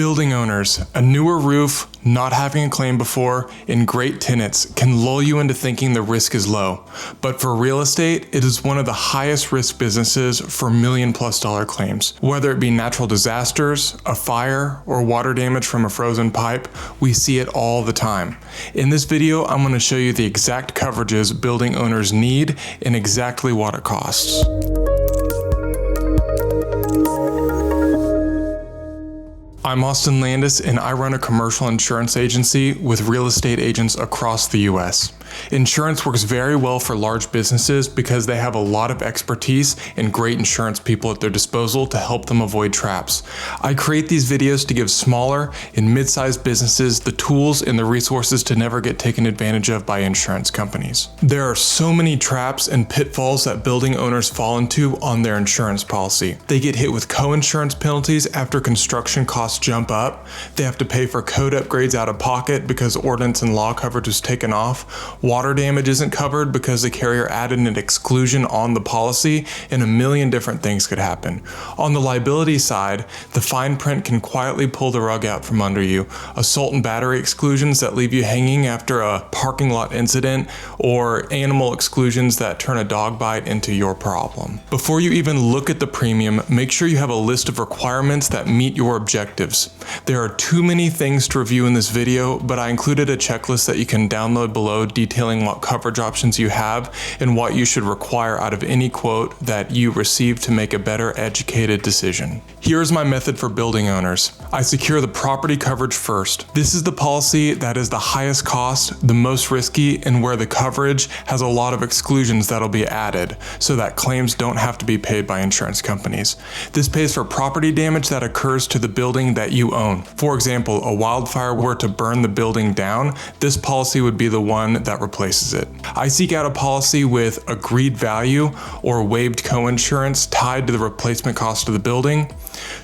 Building owners, a newer roof, not having a claim before, and great tenants can lull you into thinking the risk is low. But for real estate, it is one of the highest risk businesses for $1 million+ claims. Whether it be natural disasters, a fire, or water damage from a frozen pipe, we see it all the time. In this video, I'm going to show you the exact coverages building owners need and exactly what it costs. I'm Austin Landis, and I run a commercial insurance agency with real estate agents across the US. Insurance works very well for large businesses because they have a lot of expertise and great insurance people at their disposal to help them avoid traps. I create these videos to give smaller and mid-sized businesses the tools and the resources to never get taken advantage of by insurance companies. There are so many traps and pitfalls that building owners fall into on their insurance policy. They get hit with co-insurance penalties after construction costs jump up. They have to pay for code upgrades out of pocket because ordinance and law coverage was taken off. Water damage isn't covered because the carrier added an exclusion on the policy, and a million different things could happen. On the liability side, the fine print can quietly pull the rug out from under you. Assault and battery exclusions that leave you hanging after a parking lot incident, or animal exclusions that turn a dog bite into your problem. Before you even look at the premium, make sure you have a list of requirements that meet your objectives. There are too many things to review in this video, but I included a checklist that you can download below detailing what coverage options you have and what you should require out of any quote that you receive to make a better educated decision. Here's my method for building owners. I secure the property coverage first. This is the policy that is the highest cost, the most risky, and where the coverage has a lot of exclusions that'll be added so that claims don't have to be paid by insurance companies. This pays for property damage that occurs to the building that you own. For example, a wildfire were to burn the building down, this policy would be the one that replaces it. I seek out a policy with agreed value or waived coinsurance tied to the replacement cost of the building.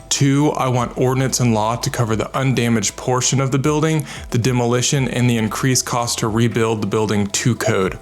2, I want ordinance and law to cover the undamaged portion of the building, the demolition, and the increased cost to rebuild the building to code.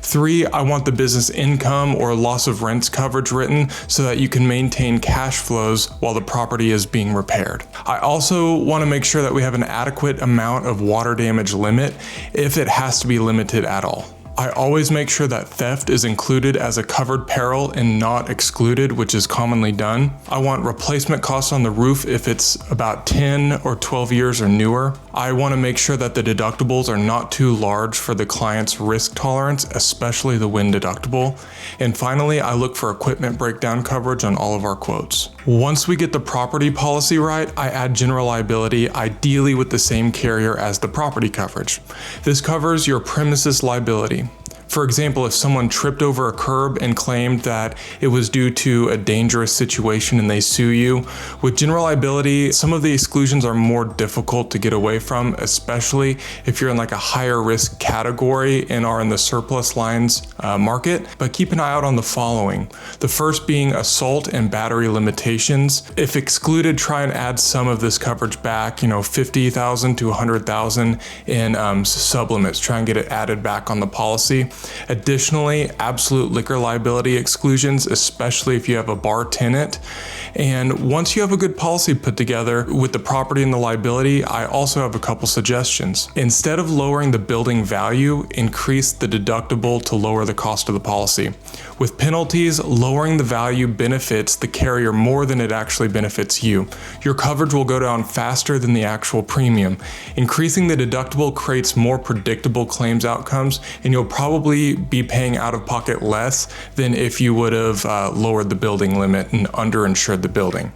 3, I want the business income or loss of rents coverage written so that you can maintain cash flows while the property is being repaired. I also want to make sure that we have an adequate amount of water damage limit if it has to be limited at all. I always make sure that theft is included as a covered peril and not excluded, which is commonly done. I want replacement costs on the roof if it's about 10 or 12 years or newer. I want to make sure that the deductibles are not too large for the client's risk tolerance, especially the wind deductible. And finally, I look for equipment breakdown coverage on all of our quotes. Once we get the property policy right, I add general liability, ideally with the same carrier as the property coverage. This covers your premises liability. For example, if someone tripped over a curb and claimed that it was due to a dangerous situation and they sue you, with general liability, some of the exclusions are more difficult to get away from, especially if you're in like a higher risk category and are in the surplus lines market. But keep an eye out on the following. The first being assault and battery limitations. If excluded, try and add some of this coverage back, $50,000 to $100,000 in sublimits. Try and get it added back on the policy. Additionally, absolute liquor liability exclusions, especially if you have a bar tenant. And once you have a good policy put together with the property and the liability, I also have a couple suggestions. Instead of lowering the building value, increase the deductible to lower the cost of the policy. With penalties, lowering the value benefits the carrier more than it actually benefits you. Your coverage will go down faster than the actual premium. Increasing the deductible creates more predictable claims outcomes, and you'll probably be paying out of pocket less than if you would have lowered the building limit and underinsured the building.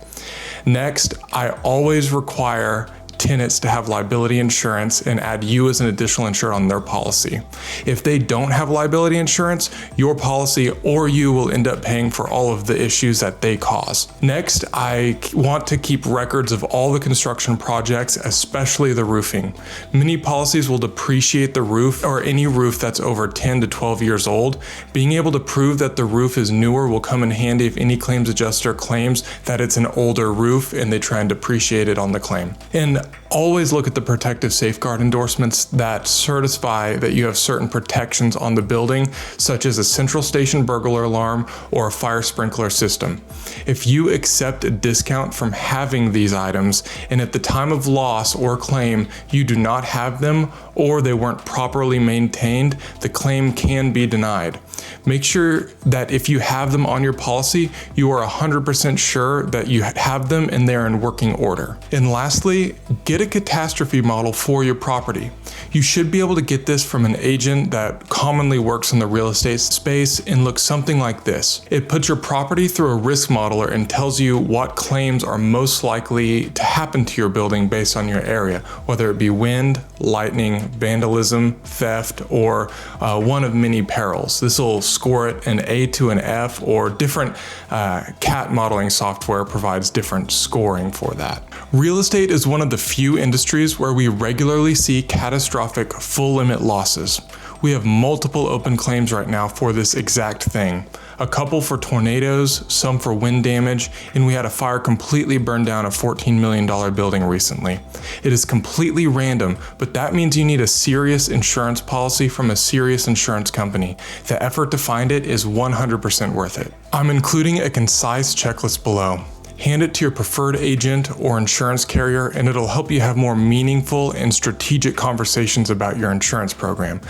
Next, I always require tenants to have liability insurance and add you as an additional insured on their policy. If they don't have liability insurance, your policy or you will end up paying for all of the issues that they cause. Next, I want to keep records of all the construction projects, especially the roofing. Many policies will depreciate the roof or any roof that's over 10 to 12 years old. Being able to prove that the roof is newer will come in handy if any claims adjuster claims that it's an older roof and they try and depreciate it on the claim. And always look at the protective safeguard endorsements that certify that you have certain protections on the building, such as a central station burglar alarm or a fire sprinkler system. If you accept a discount from having these items, and at the time of loss or claim you do not have them or they weren't properly maintained, the claim can be denied. Make sure that if you have them on your policy, you are 100% sure that you have them and they're in working order. And lastly, get a catastrophe model for your property. You should be able to get this from an agent that commonly works in the real estate space and looks something like this. It puts your property through a risk modeler and tells you what claims are most likely to happen to your building based on your area, whether it be wind, lightning, vandalism, theft, or one of many perils. This will score it an A to an F, or different CAT modeling software provides different scoring for that. Real estate is one of the few industries where we regularly see catastrophic full limit losses. We have multiple open claims right now for this exact thing. A couple for tornadoes, some for wind damage, and we had a fire completely burn down a $14 million building recently. It is completely random, but that means you need a serious insurance policy from a serious insurance company. The effort to find it is 100% worth it. I'm including a concise checklist below. Hand it to your preferred agent or insurance carrier, and it'll help you have more meaningful and strategic conversations about your insurance program.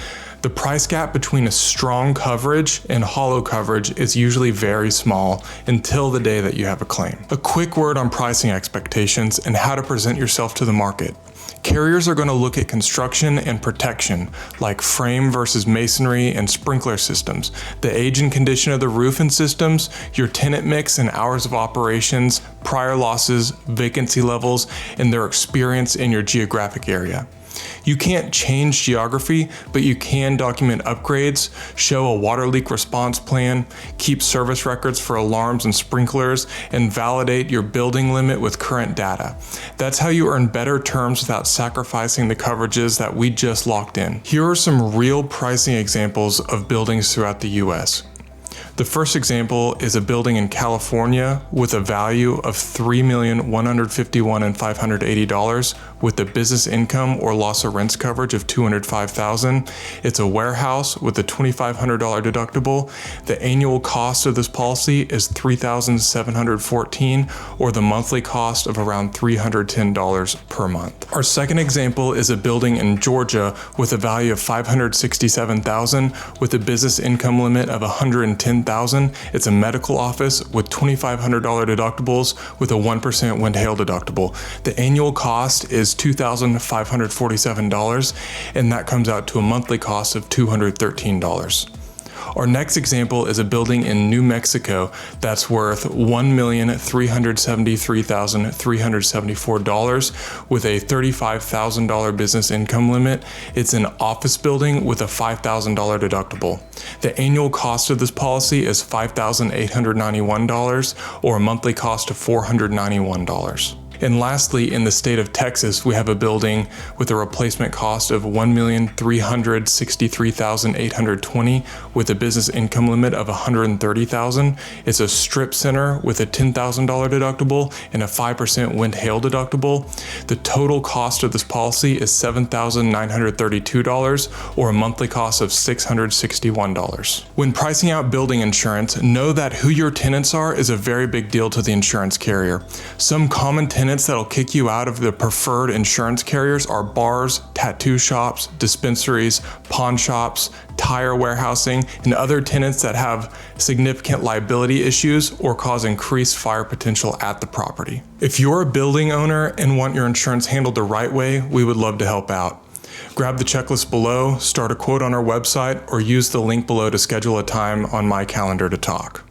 The price gap between a strong coverage and hollow coverage is usually very small until the day that you have a claim. A quick word on pricing expectations and how to present yourself to the market. Carriers are going to look at construction and protection, like frame versus masonry and sprinkler systems, the age and condition of the roof and systems, your tenant mix and hours of operations, prior losses, vacancy levels, and their experience in your geographic area. You can't change geography, but you can document upgrades, show a water leak response plan, keep service records for alarms and sprinklers, and validate your building limit with current data. That's how you earn better terms without sacrificing the coverages that we just locked in. Here are some real pricing examples of buildings throughout the US. The first example is a building in California with a value of $3,151,580 with a business income or loss of rents coverage of $205,000. It's a warehouse with a $2,500 deductible. The annual cost of this policy is $3,714, or the monthly cost of around $310 per month. Our second example is a building in Georgia with a value of $567,000 with a business income limit of $110,000. It's a medical office with $2,500 deductibles with a 1% wind hail deductible. The annual cost is $2,547, and that comes out to a monthly cost of $213. Our next example is a building in New Mexico that's worth $1,373,374 with a $35,000 business income limit. It's an office building with a $5,000 deductible. The annual cost of this policy is $5,891, or a monthly cost of $491. And lastly, in the state of Texas, we have a building with a replacement cost of $1,363,820 with a business income limit of $130,000. It's a strip center with a $10,000 deductible and a 5% wind hail deductible. The total cost of this policy is $7,932, or a monthly cost of $661. When pricing out building insurance, know that who your tenants are is a very big deal to the insurance carrier. Some common tenants that'll kick you out of the preferred insurance carriers are bars, tattoo shops, dispensaries, pawn shops, tire warehousing, and other tenants that have significant liability issues or cause increased fire potential at the property. If you're a building owner and want your insurance handled the right way, we would love to help out. Grab the checklist below, start a quote on our website, or use the link below to schedule a time on my calendar to talk.